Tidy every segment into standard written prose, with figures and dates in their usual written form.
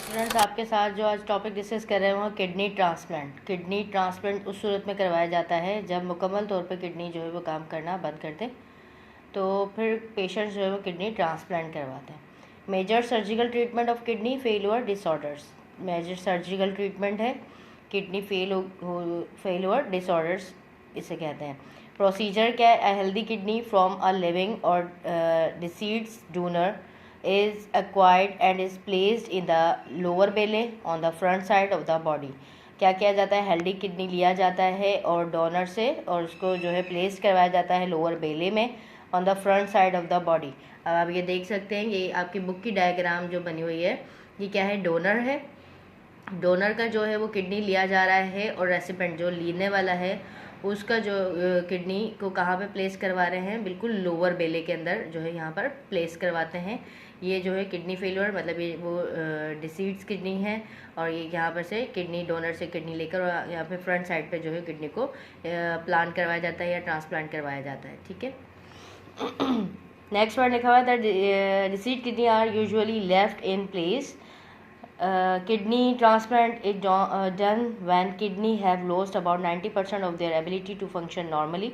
Students, आपके साथ जो आज टॉपिक डिस्कस कर रहे हैं वो किडनी ट्रांसप्लांट। किडनी ट्रांसप्लांट उस सूरत में करवाया जाता है जब मुकम्मल तौर पर किडनी जो है वो काम करना बंद कर दे, तो फिर पेशेंट्स जो है वो किडनी ट्रांसप्लांट करवाते हैं। Major surgical treatment of kidney failure disorders. Major surgical treatment है किडनी फेलियर डिसऑर्डर्स, इसे कहते हैं। प्रोसीजर क्या है? Healthy kidney from a living or deceased donor is acquired and is placed in the lower belly on the front side of the body। क्या किया जाता है? हेल्दी किडनी लिया जाता है और डोनर से, और उसको जो है प्लेस करवाया जाता है लोअर बेले में on the front side of the body. अब आप ये देख सकते हैं, ये आपकी बुक की डायग्राम जो बनी हुई है, ये क्या है? डोनर है। डोनर का जो है वो किडनी लिया जा रहा है और रेसिपेंट जो लेने वाला है उसका जो किडनी को कहाँ पे प्लेस करवा रहे हैं? बिल्कुल लोअर बेले के अंदर जो है यहाँ पर प्लेस करवाते हैं। ये जो है किडनी फेलियर, मतलब ये वो डिसीड्स किडनी है, और ये यहाँ पर से किडनी डोनर से किडनी लेकर और यहाँ पे फ्रंट साइड पे जो है किडनी को प्लांट करवाया जाता है या ट्रांसप्लांट करवाया जाता है। ठीक है। नेक्स्ट वर्ड लिखा हुआ है, the deceased kidney are usually left in place. Kidney transplant is done when kidney have lost about 90% of their ability to function normally।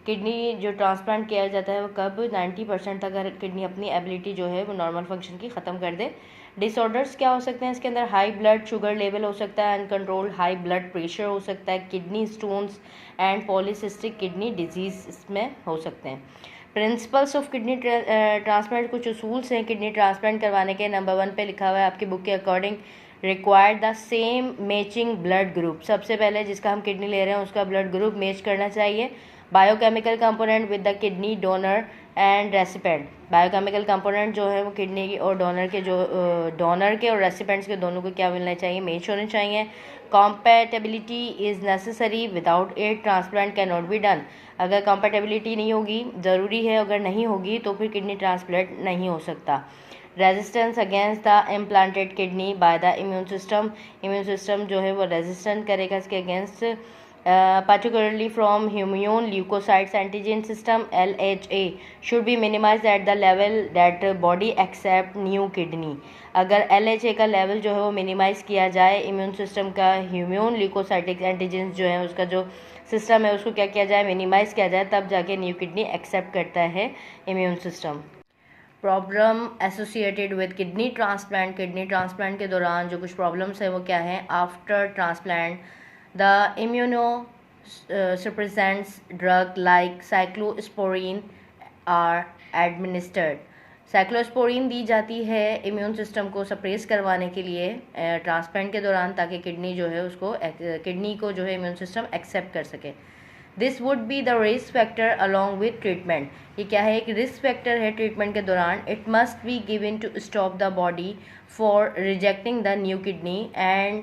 Kidney जो ट्रांसप्लांट किया जाता है वो कब? 90% तक अगर किडनी अपनी एबिलिटी जो है वो नॉर्मल फंक्शन की ख़त्म कर दे। डिसऑर्डर्स क्या हो सकते हैं इसके अंदर? हाई ब्लड शुगर लेवल हो सकता है, अनकंट्रोल्ड हाई ब्लड प्रेशर हो सकता है, kidney stones and polycystic kidney disease इसमें हो सकते हैं। प्रिंसिपल्स ऑफ किडनी ट्रांसप्लांट, कुछ उसूल्स हैं किडनी ट्रांसप्लांट करवाने के। नंबर 1 पे लिखा हुआ है आपकी बुक के according, required the same matching blood group. सबसे पहले जिसका हम किडनी ले रहे हैं उसका ब्लड ग्रुप मैच करना चाहिए। Biochemical component with the kidney donor and recipient. Biochemical component जो है वो किडनी और डोनर के जो डोनर के और रेसिपेंट्स के दोनों को क्या मिलना चाहिए? मैच होने चाहिए। Compatibility is necessary, without it transplant can not be done. अगर कॉम्पैटिबिलिटी नहीं होगी, ज़रूरी है, अगर नहीं होगी तो फिर किडनी ट्रांसप्लांट नहीं हो सकता। Resistance against the implanted kidney by the immune system. Immune system जो है वो रेजिस्टेंट करेगा इसके against, particularly from immune leukocytes antigen system LHA should be minimized at the level that body accept new kidney। अगर LHA का level जो है वो मिनिमाइज किया जाए, इम्यून सिस्टम का ह्यूमन ल्यूकोसाइटिक एंटीजेंस जो है उसका जो सिस्टम है उसको क्या किया जाए? मिनिमाइज किया जाए, तब जाके न्यू किडनी एक्सेप्ट करता है immune system. Problem associated with kidney transplant. Kidney transplant के दौरान जो कुछ प्रॉब्लम्स हैं वो क्या हैं? After transplant the immunosuppressants drug like cyclosporine are administered। Cyclosporine दी जाती है इम्यून सिस्टम को सप्रेस करवाने के लिए ट्रांसप्लांट के दौरान, ताकि किडनी जो है उसको किडनी को जो है इम्यून सिस्टम एक्सेप्ट कर सके। This would be the risk factor along with treatment. ये क्या है? एक रिस्क फैक्टर है ट्रीटमेंट के दौरान। It must be given to stop the body for rejecting the new kidney and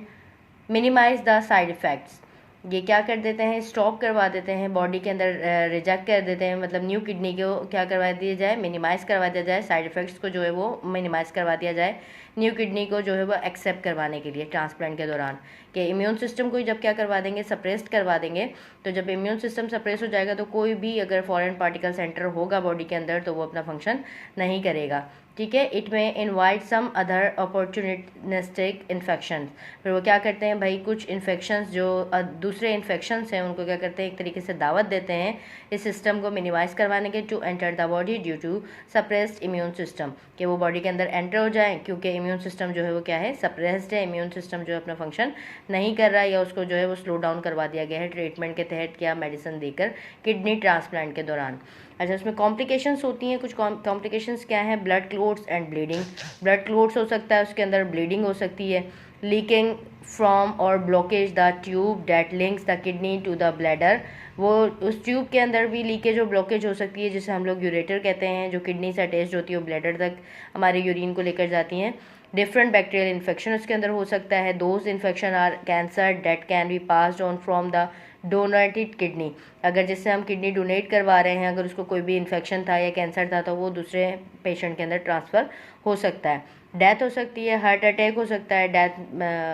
minimize the side effects. ये क्या कर देते हैं? स्टॉप करवा देते हैं, बॉडी के अंदर रिजेक्ट कर देते हैं, मतलब न्यू किडनी को क्या करवा दिया जाए? मिनिमाइज करवा दिया जाए, साइड इफ़ेक्ट्स को जो है वो मिनिमाइज करवा दिया जाए, न्यू किडनी को जो है वो एक्सेप्ट करवाने के लिए ट्रांसप्लांट के दौरान। कि इम्यून सिस्टम को जब क्या करवा देंगे? सप्रेस्ड करवा देंगे। तो जब इम्यून सिस्टम सप्रेस हो जाएगा तो कोई भी अगर फॉरेन पार्टिकल सेंटर होगा बॉडी के अंदर तो वो अपना फंक्शन नहीं करेगा। ठीक है। It may invite some other opportunistic infection. फिर वो क्या करते हैं भाई? कुछ इन्फेक्शंस जो दूसरे इन्फेक्शंस हैं उनको क्या करते हैं? एक तरीके से दावत देते हैं इस सिस्टम को मिनिमाइज करवाने के, to enter the body due to suppressed immune system, कि वो बॉडी के अंदर एंटर हो जाए क्योंकि इम्यून सिस्टम जो है वो क्या है? सप्रेस्ड है। इम्यून सिस्टम जो है अपना फंक्शन नहीं कर रहा है या उसको जो है वो स्लो डाउन करवा दिया गया है ट्रीटमेंट के तहत, क्या मेडिसिन देकर किडनी ट्रांसप्लांट के दौरान। अच्छा, उसमें कॉम्प्लिकेशंस होती हैं। कुछ कॉम्प्लिकेशंस क्या हैं? Blood clots and bleeding. Blood clots हो सकता है, उसके अंदर ब्लीडिंग हो सकती है। Leaking from or blockage the tube that links the kidney to the bladder. वो उस ट्यूब के अंदर भी लीकेज और ब्लॉकेज हो सकती है, जिसे हम लोग यूरेटर कहते हैं, जो किडनी से अटैच होती है वो ब्लैडर तक हमारे यूरिन को लेकर जाती हैं। डिफरेंट बैक्टीरियल इन्फेक्शन उसके अंदर हो सकता है। Those infection or cancer that can be passed on from the donated kidney. अगर जिससे हम किडनी डोनेट करवा रहे हैं, अगर उसको कोई भी इन्फेक्शन था या कैंसर था तो वो दूसरे पेशेंट के अंदर ट्रांसफ़र हो सकता है। डेथ हो सकती है, हार्ट अटैक हो सकता है, डेथ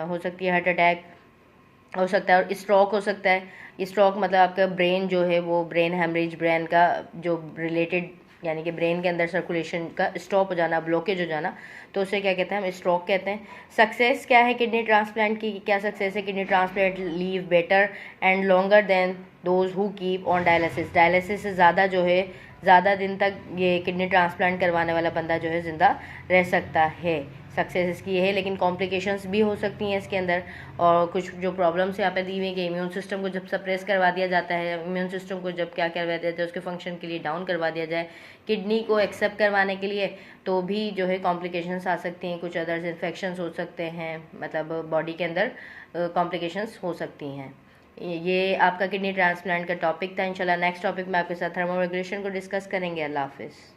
हो सकती है, हार्ट अटैक हो सकता है, और स्ट्रोक हो सकता है। स्ट्रोक मतलब आपका ब्रेन जो है वो ब्रेन हेमरेज, ब्रेन का जो रिलेटेड यानी कि ब्रेन के अंदर सर्कुलेशन का स्टॉप हो जाना, ब्लॉकेज हो जाना, तो उसे क्या कहते हैं, हम स्ट्रोक कहते हैं। सक्सेस क्या है किडनी ट्रांसप्लांट की, क्या सक्सेस है kidney transplant? Leave better and longer than those who keep on dialysis. Dialysis से ज़्यादा जो है, ज़्यादा दिन तक ये किडनी ट्रांसप्लांट करवाने वाला बंदा जो है ज़िंदा रह सकता है। सक्सेस इसकी है, लेकिन कॉम्प्लिकेशंस भी हो सकती हैं इसके अंदर, और कुछ जो प्रॉब्लम्स यहाँ पे दी हुई है कि इम्यून सिस्टम को जब सप्रेस करवा दिया जाता है, इम्यून सिस्टम को जब क्या करवा दिया जाए, उसके फंक्शन के लिए डाउन करवा दिया जाए किडनी को एक्सेप्ट करवाने के लिए, तो भी जो है कॉम्प्लिकेशंस आ सकती हैं, कुछ अदर्स इन्फेक्शंस हो सकते हैं, मतलब बॉडी के अंदर कॉम्प्लिकेशंस हो सकती हैं। ये आपका किडनी ट्रांसप्लांट का टॉपिक था। इंशाल्लाह नेक्स्ट टॉपिक में आपके साथ थर्मो रेगुलेशन को डिस्कस करेंगे। अल्लाह हाफिज़।